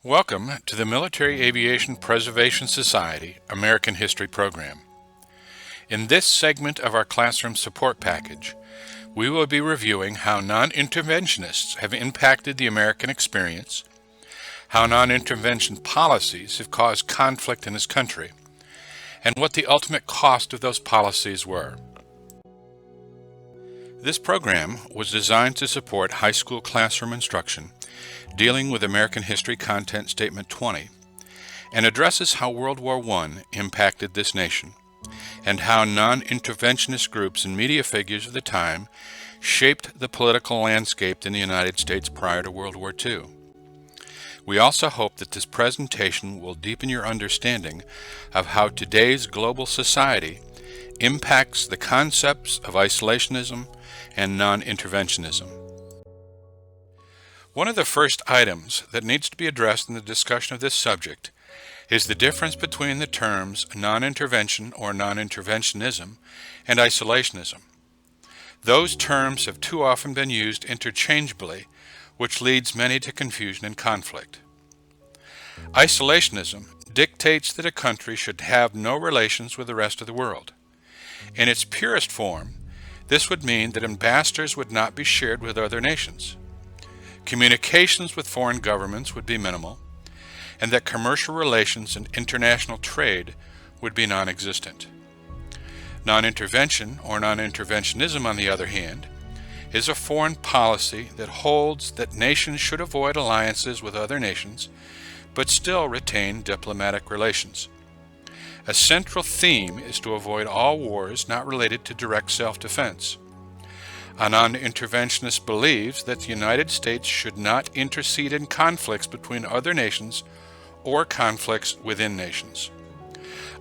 Welcome to the Military Aviation Preservation Society American History Program. In this segment of our classroom support package, we will be reviewing how non-interventionists have impacted the American experience, how non-intervention policies have caused conflict in this country, and what the ultimate cost of those policies were. This program was designed to support high school classroom instruction dealing with American History Content Statement 20 and addresses how World War I impacted this nation and how non-interventionist groups and media figures of the time shaped the political landscape in the United States prior to World War II. We also hope that this presentation will deepen your understanding of how today's global society impacts the concepts of isolationism and non-interventionism. One of the first items that needs to be addressed in the discussion of this subject is the difference between the terms non-intervention or non-interventionism and isolationism. Those terms have too often been used interchangeably, which leads many to confusion and conflict. Isolationism dictates that a country should have no relations with the rest of the world. In its purest form, this would mean that ambassadors would not be shared with other nations. Communications with foreign governments would be minimal, and that commercial relations and international trade would be non-existent. Non-intervention or non-interventionism, on the other hand, is a foreign policy that holds that nations should avoid alliances with other nations, but still retain diplomatic relations. A central theme is to avoid all wars not related to direct self-defense. A non-interventionist believes that the United States should not intercede in conflicts between other nations or conflicts within nations.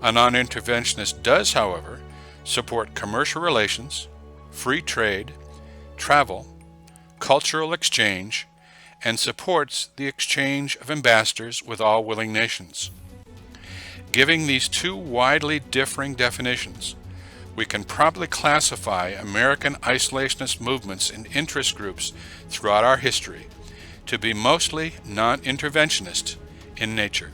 A non-interventionist does, however, support commercial relations, free trade, travel, cultural exchange, and supports the exchange of ambassadors with all willing nations. Giving these two widely differing definitions, we can probably classify American isolationist movements and interest groups throughout our history to be mostly non-interventionist in nature.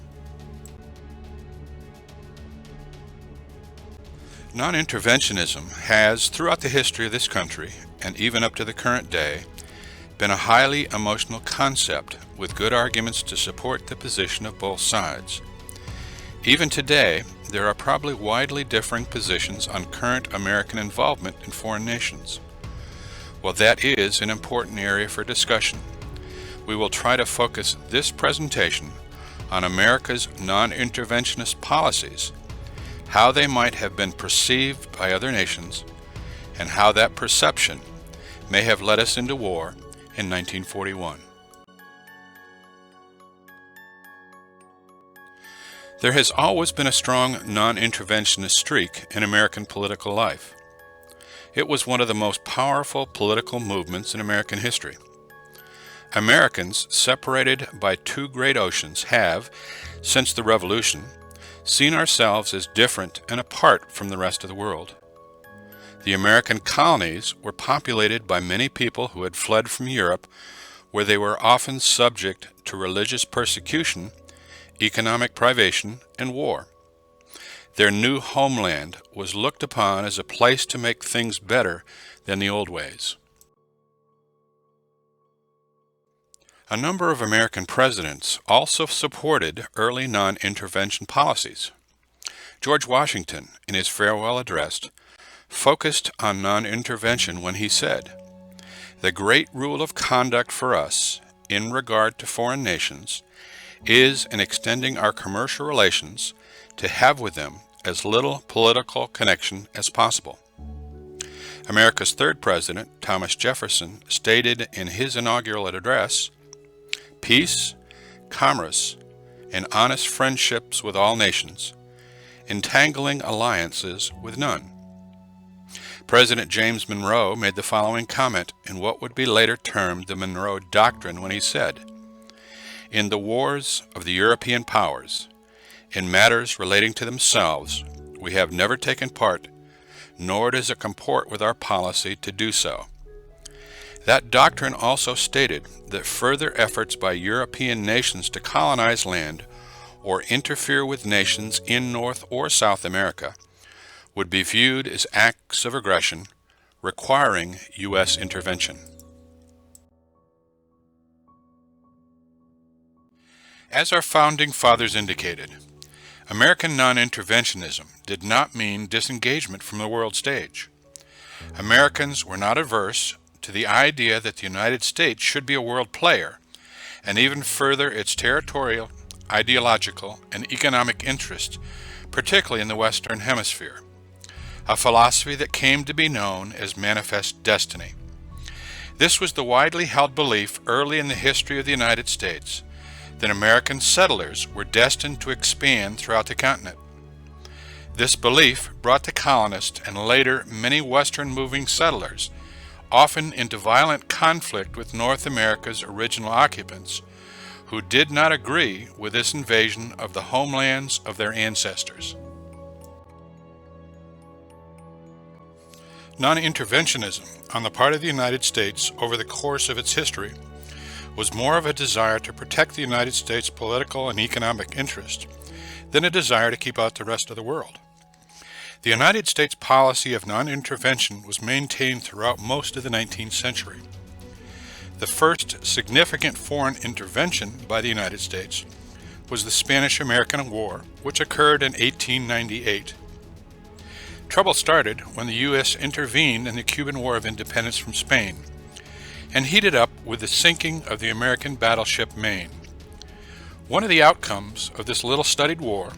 Non-interventionism has, throughout the history of this country, and even up to the current day, been a highly emotional concept with good arguments to support the position of both sides. Even today, there are probably widely differing positions on current American involvement in foreign nations. While that is an important area for discussion, we will try to focus this presentation on America's non-interventionist policies, how they might have been perceived by other nations, and how that perception may have led us into war in 1941. There has always been a strong non-interventionist streak in American political life. It was one of the most powerful political movements in American history. Americans, separated by two great oceans, have, since the Revolution, seen ourselves as different and apart from the rest of the world. The American colonies were populated by many people who had fled from Europe, where they were often subject to religious persecution, economic privation, and war. Their new homeland was looked upon as a place to make things better than the old ways. A number of American presidents also supported early non-intervention policies. George Washington, in his farewell address, focused on non-intervention when he said, "The great rule of conduct for us, in regard to foreign nations, is in extending our commercial relations to have with them as little political connection as possible." America's third president, Thomas Jefferson, stated in his inaugural address, "Peace, commerce, and honest friendships with all nations, entangling alliances with none." President James Monroe made the following comment in what would be later termed the Monroe Doctrine when he said, "In the wars of the European powers, in matters relating to themselves, we have never taken part, nor does it comport with our policy to do so. That doctrine also stated that further efforts by European nations to colonize land or interfere with nations in North or South America would be viewed as acts of aggression requiring U.S. intervention. As our founding fathers indicated, American non-interventionism did not mean disengagement from the world stage. Americans were not averse to the idea that the United States should be a world player and even further its territorial, ideological, and economic interests, particularly in the Western Hemisphere, a philosophy that came to be known as manifest destiny. This was the widely held belief early in the history of the United States that American settlers were destined to expand throughout the continent. This belief brought the colonists and later many Western moving settlers often into violent conflict with North America's original occupants, who did not agree with this invasion of the homelands of their ancestors. Non-interventionism on the part of the United States over the course of its history was more of a desire to protect the United States' political and economic interest than a desire to keep out the rest of the world. The United States policy of non-intervention was maintained throughout most of the 19th century. The first significant foreign intervention by the United States was the Spanish-American War, which occurred in 1898. Trouble started when the U.S. intervened in the Cuban War of Independence from Spain and heated up with the sinking of the American battleship Maine. One of the outcomes of this little-studied war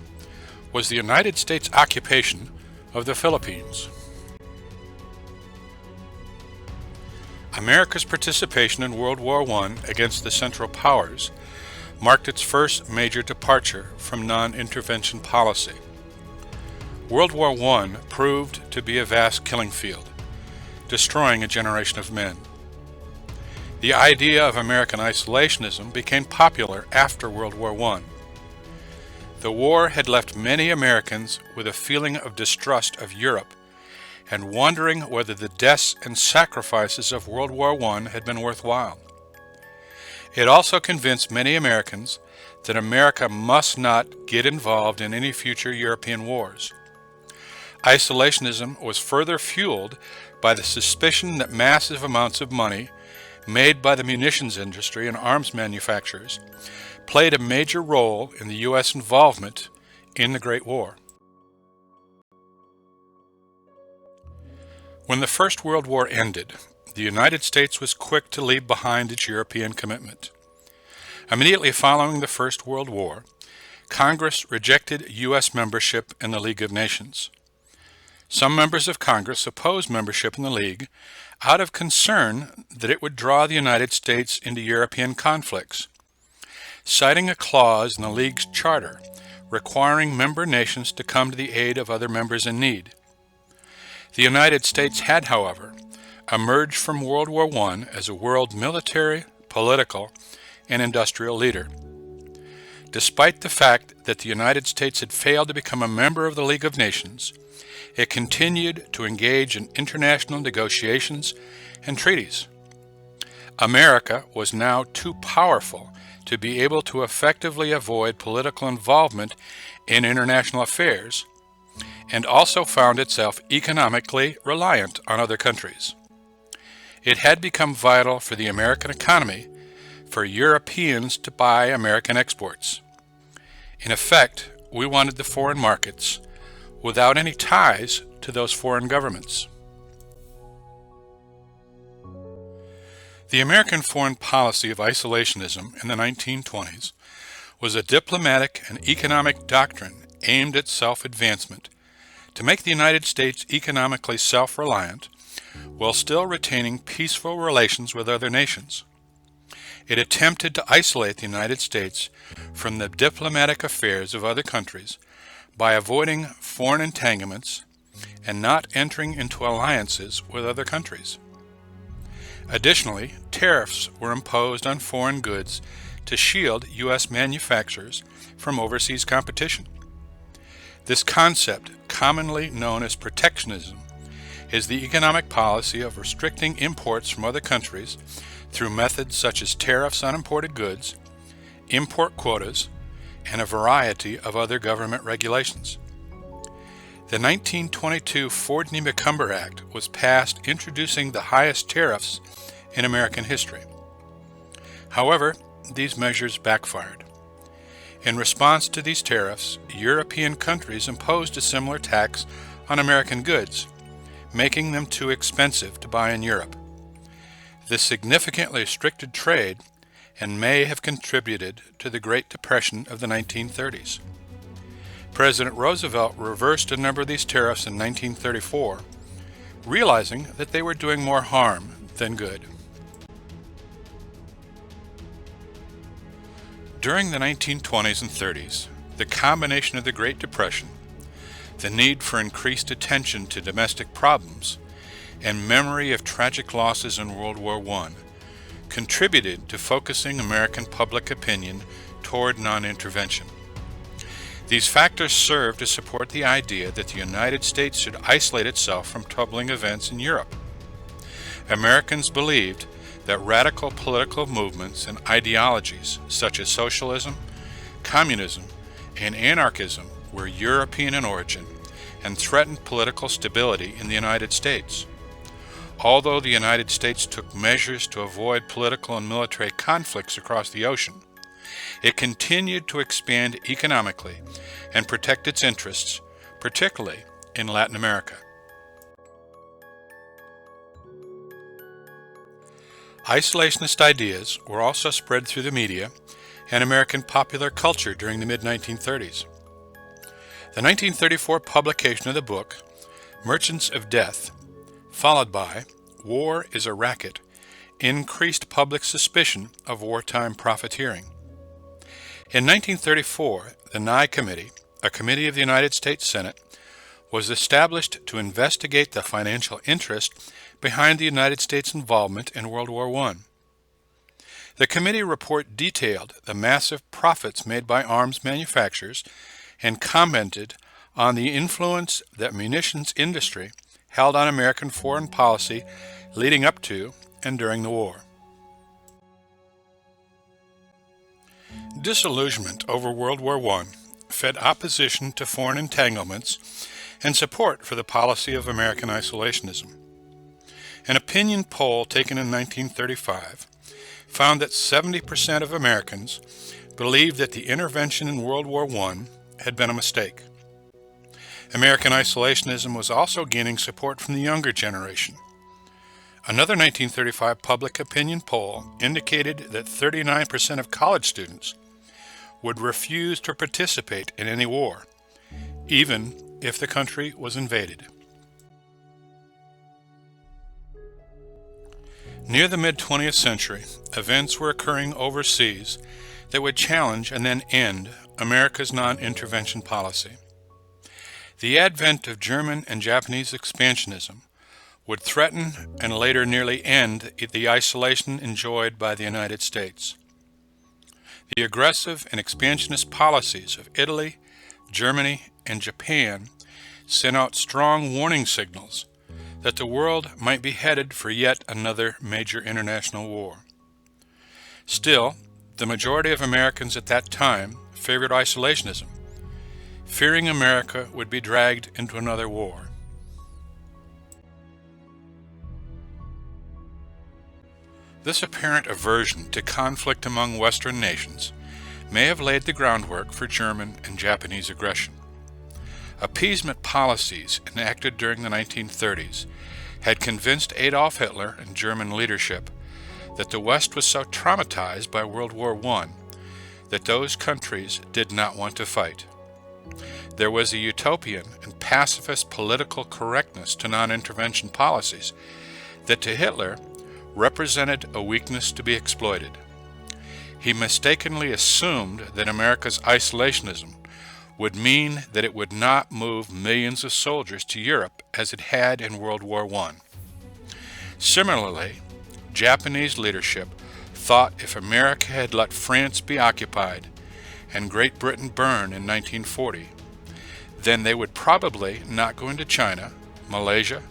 was the United States occupation of the Philippines. America's participation in World War I against the Central Powers marked its first major departure from non-intervention policy. World War I proved to be a vast killing field, destroying a generation of men. The idea of American isolationism became popular after World War I. The war had left many Americans with a feeling of distrust of Europe and wondering whether the deaths and sacrifices of World War I had been worthwhile. It also convinced many Americans that America must not get involved in any future European wars. Isolationism was further fueled by the suspicion that massive amounts of money made by the munitions industry and arms manufacturers played a major role in the U.S. involvement in the Great War. When the First World War ended, the United States was quick to leave behind its European commitment. Immediately following the First World War, Congress rejected U.S. membership in the League of Nations. Some members of Congress opposed membership in the League out of concern that it would draw the United States into European conflicts, citing a clause in the League's charter requiring member nations to come to the aid of other members in need. The United States had, however, emerged from World War I as a world military, political, and industrial leader. Despite the fact that the United States had failed to become a member of the League of Nations, it continued to engage in international negotiations and treaties. America was now too powerful to be able to effectively avoid political involvement in international affairs, and also found itself economically reliant on other countries. It had become vital for the American economy for Europeans to buy American exports. In effect, we wanted the foreign markets without any ties to those foreign governments. The American foreign policy of isolationism in the 1920s was a diplomatic and economic doctrine aimed at self-advancement to make the United States economically self-reliant while still retaining peaceful relations with other nations. It attempted to isolate the United States from the diplomatic affairs of other countries by avoiding foreign entanglements and not entering into alliances with other countries. Additionally, tariffs were imposed on foreign goods to shield U.S. manufacturers from overseas competition. This concept, commonly known as protectionism, is the economic policy of restricting imports from other countries through methods such as tariffs on imported goods, import quotas, and a variety of other government regulations. The 1922 Ford-Niebuhr Act was passed introducing the highest tariffs in American history. However, these measures backfired. In response to these tariffs, European countries imposed a similar tax on American goods, making them too expensive to buy in Europe. This significantly restricted trade and may have contributed to the Great Depression of the 1930s. President Roosevelt reversed a number of these tariffs in 1934, realizing that they were doing more harm than good. During the 1920s and 30s, the combination of the Great Depression, the need for increased attention to domestic problems, and memory of tragic losses in World War I contributed to focusing American public opinion toward non-intervention. These factors serve to support the idea that the United States should isolate itself from troubling events in Europe. Americans believed that radical political movements and ideologies such as socialism, communism, and anarchism were European in origin and threatened political stability in the United States. Although the United States took measures to avoid political and military conflicts across the ocean, it continued to expand economically and protect its interests, particularly in Latin America. Isolationist ideas were also spread through the media and American popular culture during the mid-1930s. The 1934 publication of the book, Merchants of Death, followed by War is a Racket, increased public suspicion of wartime profiteering. In 1934, the Nye Committee, a committee of the United States Senate, was established to investigate the financial interest behind the United States' involvement in World War I. The committee report detailed the massive profits made by arms manufacturers and commented on the influence that munitions industry held on American foreign policy leading up to and during the war. Disillusionment over World War I fed opposition to foreign entanglements and support for the policy of American isolationism. An opinion poll taken in 1935 found that 70% of Americans believed that the intervention in World War I had been a mistake. American isolationism was also gaining support from the younger generation. Another 1935 public opinion poll indicated that 39% of college students would refuse to participate in any war, even if the country was invaded. Near the mid-20th century, events were occurring overseas that would challenge and then end America's non-intervention policy. The advent of German and Japanese expansionism would threaten and later nearly end the isolation enjoyed by the United States. The aggressive and expansionist policies of Italy, Germany, and Japan sent out strong warning signals that the world might be headed for yet another major international war. Still, the majority of Americans at that time favored isolationism, fearing America would be dragged into another war. This apparent aversion to conflict among Western nations may have laid the groundwork for German and Japanese aggression. Appeasement policies enacted during the 1930s had convinced Adolf Hitler and German leadership that the West was so traumatized by World War I that those countries did not want to fight. There was a utopian and pacifist political correctness to non-intervention policies that to Hitler represented a weakness to be exploited. He mistakenly assumed that America's isolationism would mean that it would not move millions of soldiers to Europe as it had in World War I. Similarly, Japanese leadership thought if America had let France be occupied and Great Britain burn in 1940, then they would probably not go into China, Malaysia,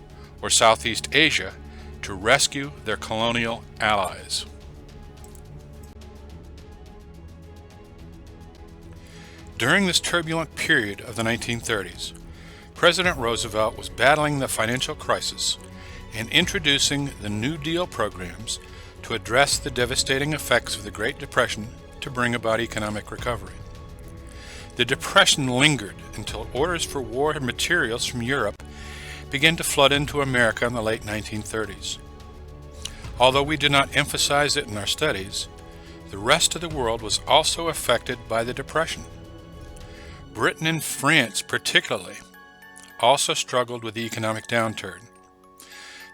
or Southeast Asia to rescue their colonial allies. During this turbulent period of the 1930s, President Roosevelt was battling the financial crisis and introducing the New Deal programs to address the devastating effects of the Great Depression to bring about economic recovery. The Depression lingered until orders for war materials from Europe began to flood into America in the late 1930s. Although we did not emphasize it in our studies, the rest of the world was also affected by the Depression. Britain and France particularly also struggled with the economic downturn.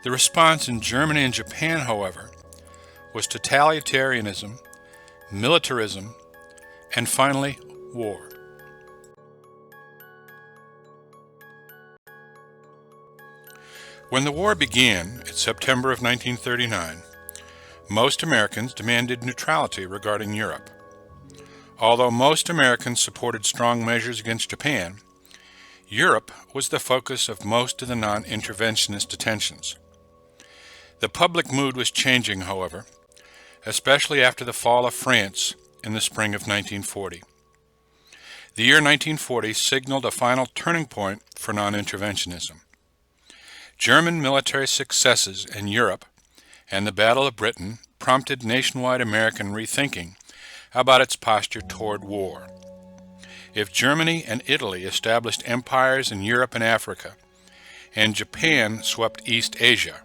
The response in Germany and Japan, however, was totalitarianism, militarism, and finally, war. When the war began in September of 1939, most Americans demanded neutrality regarding Europe. Although most Americans supported strong measures against Japan, Europe was the focus of most of the non-interventionist attentions. The public mood was changing, however, especially after the fall of France in the spring of 1940. The year 1940 signaled a final turning point for non-interventionism. German military successes in Europe and the Battle of Britain prompted nationwide American rethinking about its posture toward war. If Germany and Italy established empires in Europe and Africa, and Japan swept East Asia,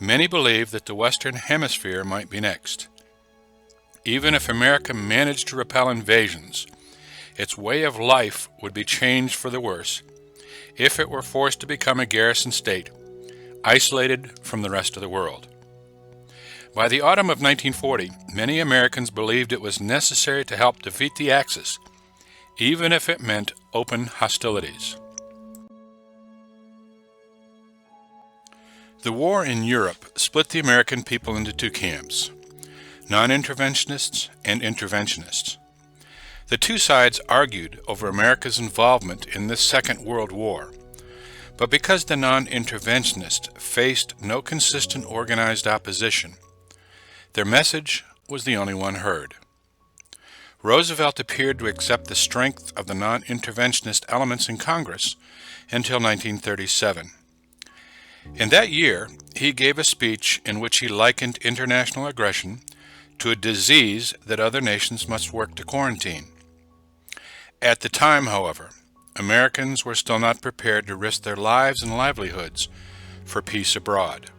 many believed that the Western Hemisphere might be next. Even if America managed to repel invasions, its way of life would be changed for the worse if it were forced to become a garrison state, isolated from the rest of the world. By the autumn of 1940, many Americans believed it was necessary to help defeat the Axis, even if it meant open hostilities. The war in Europe split the American people into two camps, non-interventionists and interventionists. The two sides argued over America's involvement in this Second World War, but because the non-interventionists faced no consistent organized opposition, their message was the only one heard. Roosevelt appeared to accept the strength of the non-interventionist elements in Congress until 1937. In that year, he gave a speech in which he likened international aggression to a disease that other nations must work to quarantine. At the time, however, Americans were still not prepared to risk their lives and livelihoods for peace abroad.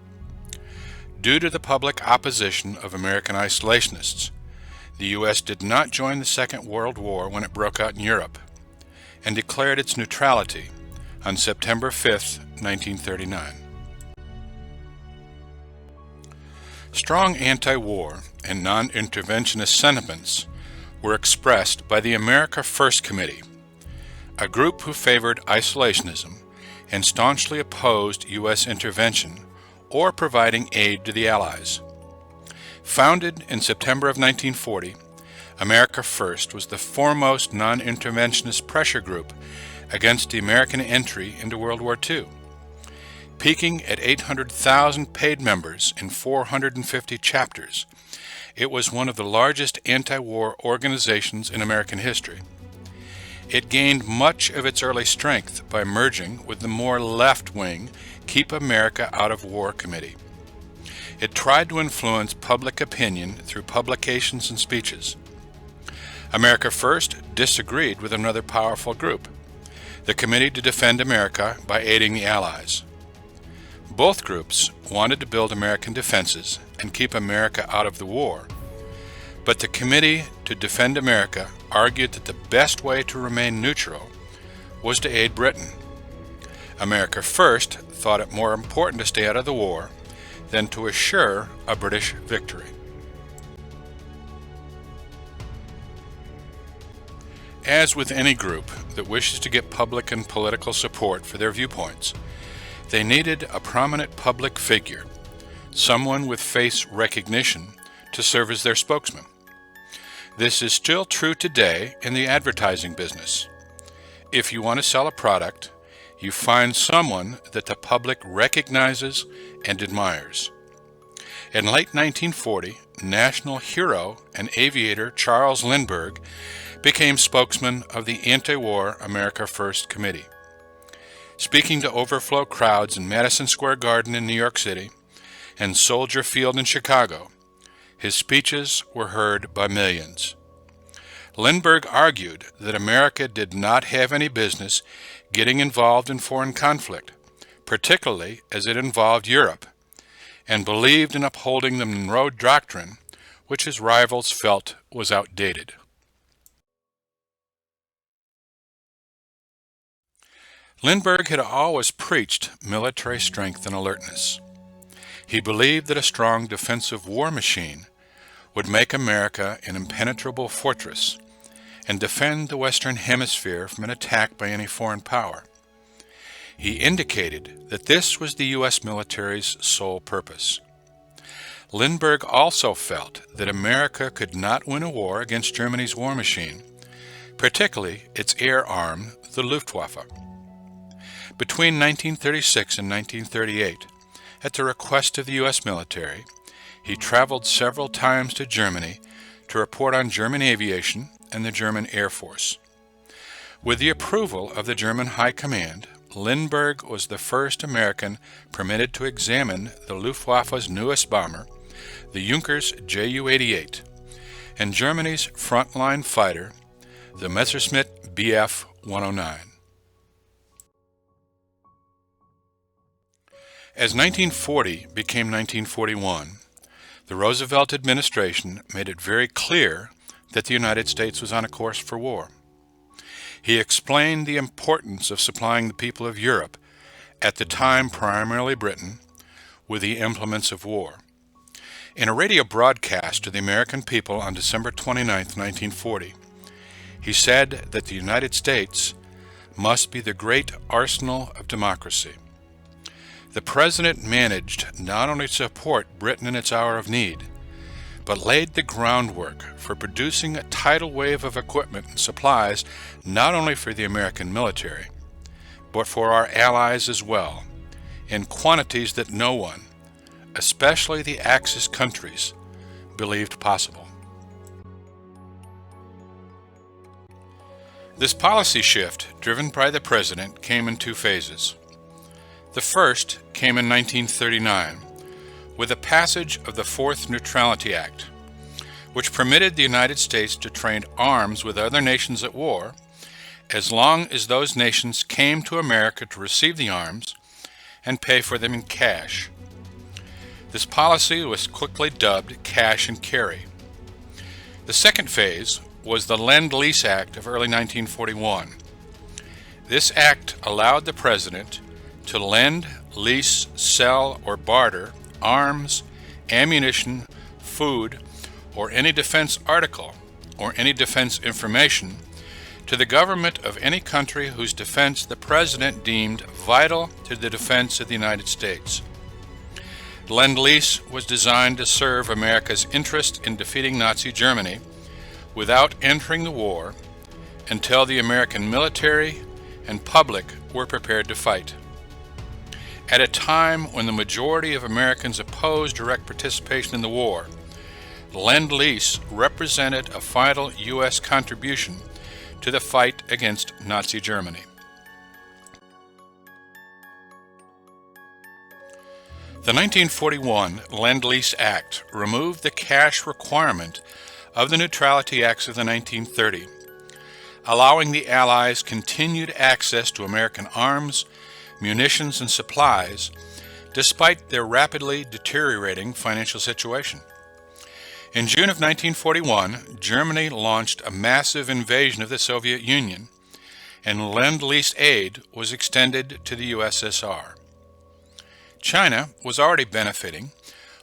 Due to the public opposition of American isolationists, the U.S. did not join the Second World War when it broke out in Europe, and declared its neutrality on September 5, 1939. Strong anti-war and non-interventionist sentiments were expressed by the America First Committee, a group who favored isolationism and staunchly opposed U.S. intervention or providing aid to the Allies. Founded in September of 1940, America First was the foremost non-interventionist pressure group against the American entry into World War II. Peaking at 800,000 paid members in 450 chapters, it was one of the largest anti-war organizations in American history. It gained much of its early strength by merging with the more left-wing Keep America Out of War Committee. It tried to influence public opinion through publications and speeches. America First disagreed with another powerful group, the Committee to Defend America by Aiding the Allies. Both groups wanted to build American defenses and keep America out of the war, but the Committee to Defend America argued that the best way to remain neutral was to aid Britain. America First thought it more important to stay out of the war than to assure a British victory. As with any group that wishes to get public and political support for their viewpoints, they needed a prominent public figure, someone with face recognition, to serve as their spokesman. This is still true today in the advertising business. If you want to sell a product, you find someone that the public recognizes and admires. In late 1940, national hero and aviator Charles Lindbergh became spokesman of the anti-war America First Committee. Speaking to overflow crowds in Madison Square Garden in New York City and Soldier Field in Chicago, his speeches were heard by millions. Lindbergh argued that America did not have any business getting involved in foreign conflict, particularly as it involved Europe, and believed in upholding the Monroe Doctrine, which his rivals felt was outdated. Lindbergh had always preached military strength and alertness. He believed that a strong defensive war machine would make America an impenetrable fortress and defend the Western Hemisphere from an attack by any foreign power. He indicated that this was the U.S. military's sole purpose. Lindbergh also felt that America could not win a war against Germany's war machine, particularly its air arm, the Luftwaffe. Between 1936 and 1938, at the request of the U.S. military, he traveled several times to Germany to report on German aviation and the German Air Force. With the approval of the German High Command, Lindbergh was the first American permitted to examine the Luftwaffe's newest bomber, the Junkers Ju-88, and Germany's frontline fighter, the Messerschmitt Bf 109. As 1940 became 1941, the Roosevelt administration made it very clear that the United States was on a course for war. He explained the importance of supplying the people of Europe, at the time primarily Britain, with the implements of war. In a radio broadcast to the American people on December 29, 1940, he said that the United States must be the great arsenal of democracy. The President managed not only to support Britain in its hour of need, but laid the groundwork for producing a tidal wave of equipment and supplies not only for the American military, but for our allies as well, in quantities that no one, especially the Axis countries, believed possible. This policy shift, driven by the President, came in two phases. The first came in 1939, with the passage of the Fourth Neutrality Act, which permitted the United States to trade arms with other nations at war, as long as those nations came to America to receive the arms and pay for them in cash. This policy was quickly dubbed cash and carry. The second phase was the Lend-Lease Act of early 1941. This act allowed the President to lend, lease, sell, or barter arms, ammunition, food, or any defense article, or any defense information to the government of any country whose defense the President deemed vital to the defense of the United States. Lend-Lease was designed to serve America's interest in defeating Nazi Germany without entering the war until the American military and public were prepared to fight. At a time when the majority of Americans opposed direct participation in the war, Lend-Lease represented a vital U.S. contribution to the fight against Nazi Germany. The 1941 Lend-Lease Act removed the cash requirement of the Neutrality Acts of the 1930, allowing the Allies continued access to American arms, munitions, and supplies, despite their rapidly deteriorating financial situation. In June of 1941, Germany launched a massive invasion of the Soviet Union, and Lend-Lease aid was extended to the USSR. China was already benefiting,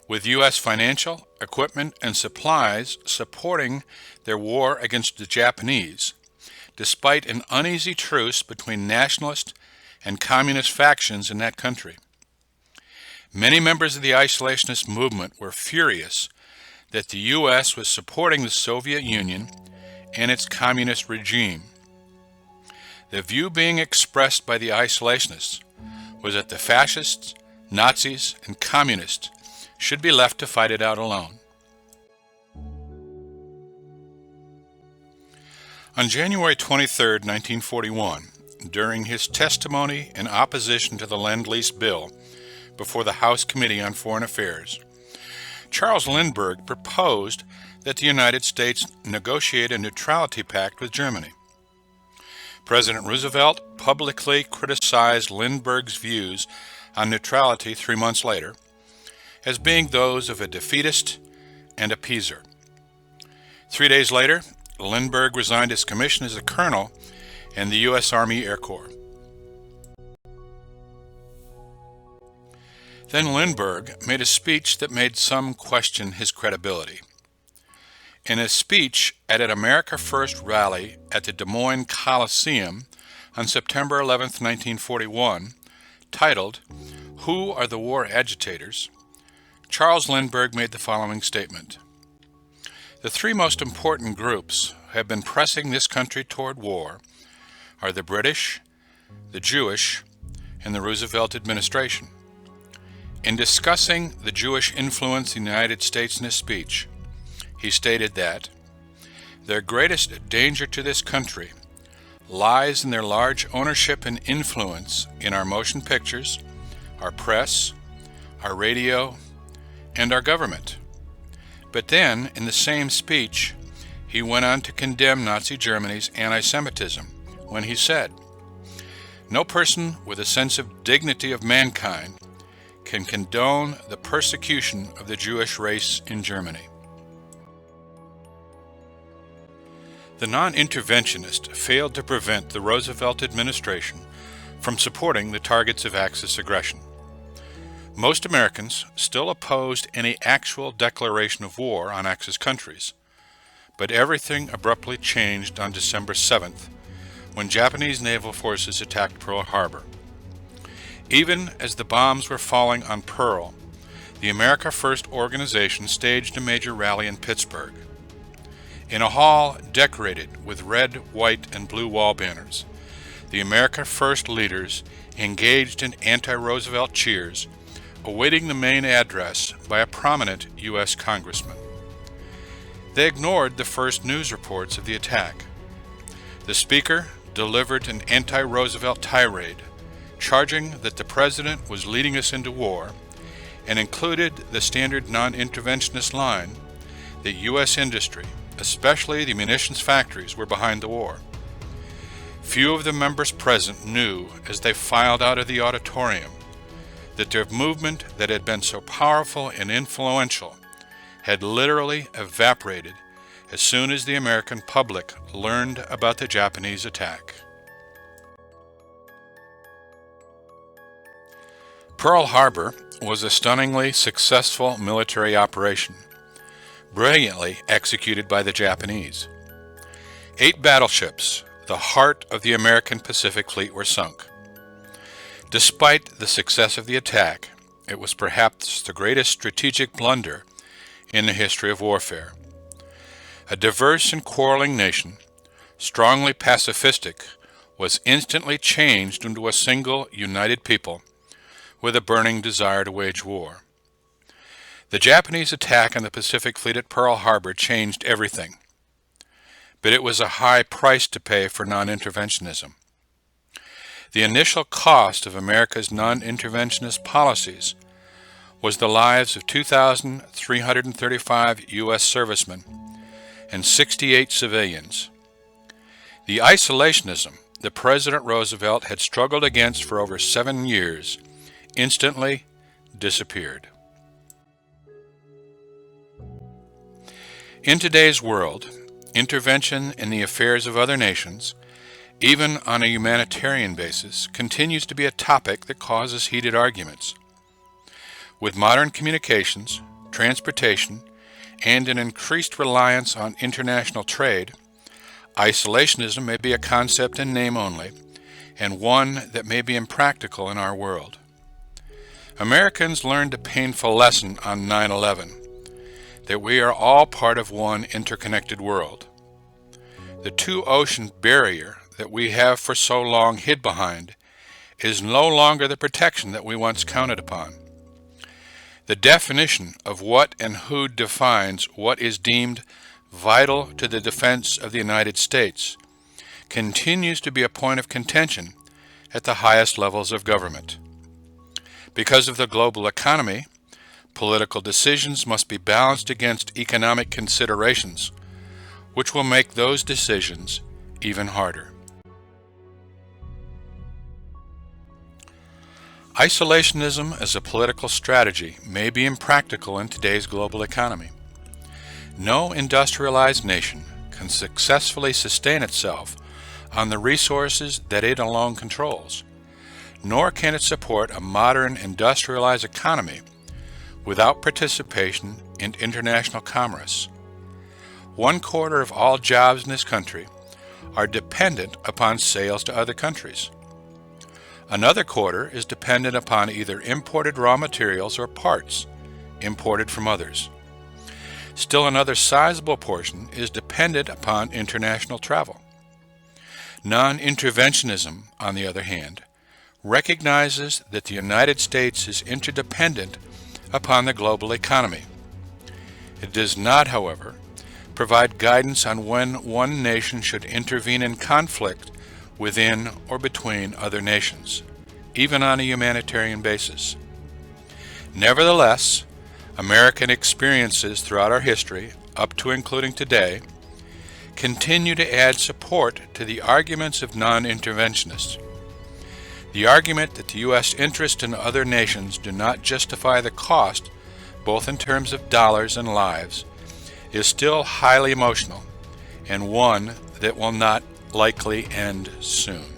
with U.S. financial, equipment, and supplies supporting their war against the Japanese, despite an uneasy truce between nationalist and communist factions in that country. Many members of the isolationist movement were furious that the U.S. was supporting the Soviet Union and its communist regime. The view being expressed by the isolationists was that the fascists, Nazis, and communists should be left to fight it out alone. On January 23, 1941, during his testimony in opposition to the Lend-Lease Bill before the House Committee on Foreign Affairs, Charles Lindbergh proposed that the United States negotiate a neutrality pact with Germany. President Roosevelt publicly criticized Lindbergh's views on neutrality 3 months later as being those of a defeatist and appeaser. 3 days later, Lindbergh resigned his commission as a colonel in the U.S. Army Air Corps. Then Lindbergh made a speech that made some question his credibility. In a speech at an America First rally at the Des Moines Coliseum on September 11, 1941, titled, "Who are the War Agitators?" Charles Lindbergh made the following statement. The three most important groups who have been pressing this country toward war are the British, the Jewish, and the Roosevelt administration. In discussing the Jewish influence in the United States in his speech, he stated that their greatest danger to this country lies in their large ownership and influence in our motion pictures, our press, our radio, and our government. But then, in the same speech, he went on to condemn Nazi Germany's anti-Semitism when he said, "No person with a sense of dignity of mankind can condone the persecution of the Jewish race in Germany." The non-interventionist failed to prevent the Roosevelt administration from supporting the targets of Axis aggression. Most Americans still opposed any actual declaration of war on Axis countries, but everything abruptly changed on December 7th when Japanese naval forces attacked Pearl Harbor. Even as the bombs were falling on Pearl, the America First organization staged a major rally in Pittsburgh. In a hall decorated with red, white, and blue wall banners, the America First leaders engaged in anti-Roosevelt cheers, awaiting the main address by a prominent U.S. congressman. They ignored the first news reports of the attack. The speaker delivered an anti-Roosevelt tirade, charging that the president was leading us into war, and included the standard non-interventionist line that U.S. industry, especially the munitions factories, were behind the war. Few of the members present knew, as they filed out of the auditorium, that their movement that had been so powerful and influential had literally evaporated as soon as the American public learned about the Japanese attack. Pearl Harbor was a stunningly successful military operation, brilliantly executed by the Japanese. 8 battleships, the heart of the American Pacific Fleet, were sunk. Despite the success of the attack, it was perhaps the greatest strategic blunder in the history of warfare. A diverse and quarreling nation, strongly pacifistic, was instantly changed into a single united people with a burning desire to wage war. The Japanese attack on the Pacific Fleet at Pearl Harbor changed everything, but it was a high price to pay for non-interventionism. The initial cost of America's non-interventionist policies was the lives of 2,335 U.S. servicemen and 68 civilians. The isolationism that President Roosevelt had struggled against for over 7 years instantly disappeared. In today's world, intervention in the affairs of other nations, even on a humanitarian basis, continues to be a topic that causes heated arguments. With modern communications, transportation, and an increased reliance on international trade, isolationism may be a concept in name only, and one that may be impractical in our world. Americans learned a painful lesson on 9/11, that we are all part of one interconnected world. The two-ocean barrier that we have for so long hid behind is no longer the protection that we once counted upon. The definition of what and who defines what is deemed vital to the defense of the United States continues to be a point of contention at the highest levels of government. Because of the global economy, political decisions must be balanced against economic considerations, which will make those decisions even harder. Isolationism as a political strategy may be impractical in today's global economy. No industrialized nation can successfully sustain itself on the resources that it alone controls, nor can it support a modern industrialized economy without participation in international commerce. 1/4 of all jobs in this country are dependent upon sales to other countries. Another quarter is dependent upon either imported raw materials or parts imported from others. Still another sizable portion is dependent upon international travel. Non-interventionism, on the other hand, recognizes that the United States is interdependent upon the global economy. It does not, however, provide guidance on when one nation should intervene in conflict within or between other nations, even on a humanitarian basis. Nevertheless, American experiences throughout our history, up to including today, continue to add support to the arguments of non-interventionists. The argument that the U.S. interests in other nations do not justify the cost, both in terms of dollars and lives, is still highly emotional, and one that will not likely end soon.